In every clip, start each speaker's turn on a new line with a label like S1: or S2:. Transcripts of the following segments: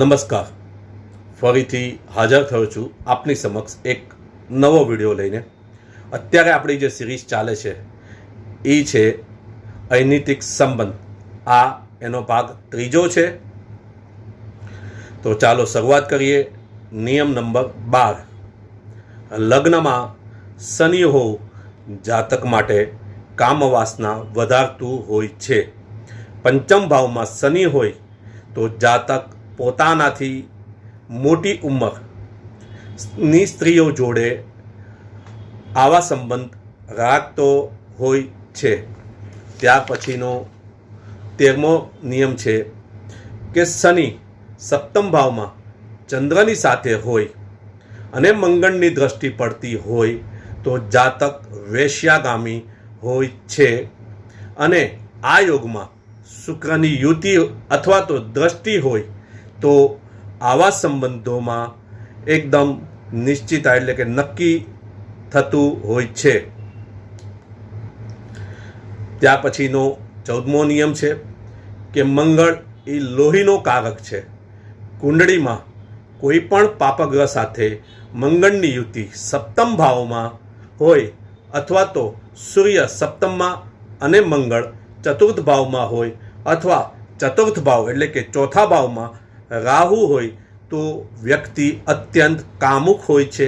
S1: નમસ્કાર, ફરીથી હાજર થયો છું આપની સમક્ષ એક નવો વિડીયો લઈને। અત્યારે આપણી જે સિરીઝ ચાલે છે એ છે અનૈતિક સંબંધ। આ એનો ભાગ ત્રીજો છે। તો ચાલો શરૂઆત કરીએ। નિયમ નંબર 12, લગ્નમાં શનિ હોવું જાતક માટે કામવાસના વધારતું હોય છે। પંચમ ભાવમાં શનિ હોય તો જાતક પોતાનાથી મોટી ઉંમરની સ્ત્રીઓ જોડે આવા સંબંધ રાખતો હોય છે। ત્યાર પછીનો 13મો નિયમ છે કે શનિ સપ્તમ ભાવમાં ચંદ્રની સાથે હોય અને મંગળની દ્રષ્ટિ પડતી હોય તો જાતક વેશ્યાગામી હોય છે અને આ યોગમાં શુક્રની યુતિ અથવા તો દ્રષ્ટિ હોય તો આવા સંબંધોમાં એકદમ નિશ્ચિત એટલે કે નક્કી થતું હોય છે। ત્યાર પછીનો 14મો નિયમ છે કે મંગળ એ લોહીનો કારક છે। કુંડળીમાં કોઈ પણ પાપગ્રહ સાથે મંગળની યુતિ સપ્તમ ભાવમાં હોય અથવા તો સૂર્ય સપ્તમમાં અને મંગળ ચતુર્થ ભાવમાં હોય અથવા ચતુર્થ ભાવ એટલે કે ચોથા ભાવમાં રાહુ હોય તો વ્યક્તિ અત્યંત કામુક હોય છે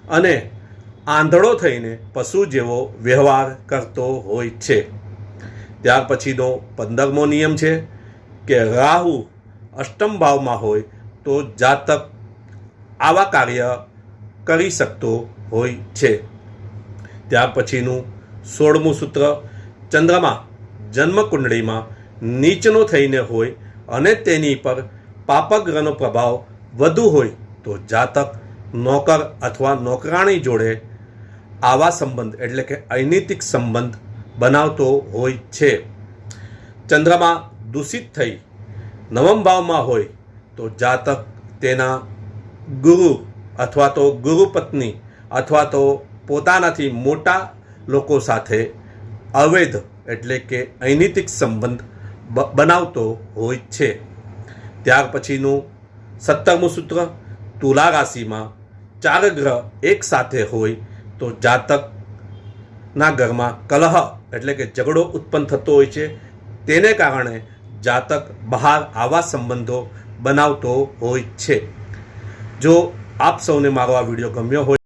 S1: અને આંધળો થઈને પશુ જેવો વ્યવહાર કરતો હોય છે। ત્યાર પછીનો 15મો નિયમ છે કે રાહુ અષ્ટમ ભાવમાં હોય તો જાતક આવા કાર્ય કરી શકતો હોય છે। ત્યાર પછીનું 16મું સૂત્ર, ચંદ્રમા જન્મકુંડળીમાં નીચનો થઈને હોય અને તેની પર પાપગ્રહનો પ્રભાવ વધુ હોય તો જાતક નોકર અથવા નોકરાણી જોડે આવા સંબંધ એટલે કે અનૈતિક સંબંધ બનાવતો હોય છે। ચંદ્રમા દૂષિત થઈ નવમ ભાવમાં હોય તો જાતક તેના ગુરુ અથવા તો ગુરુપત્ની અથવા તો પોતાનાથી મોટા લોકો સાથે અવૈધ એટલે કે અનૈતિક સંબંધ બનાવતો હોય છે। ત્યાર પછીનું 17મું સૂત્ર, તુલા રાશિમાં 4 ગ્રહ એક સાથે હોય તો જાતકના ઘરમાં કલહ એટલે કે ઝઘડો ઉત્પન્ન થતો હોય છે। તેને કારણે જાતક બહાર આવા સંબંધો બનાવતો હોય છે। જો આપ સૌને મારો આ વિડીયો ગમ્યો હોય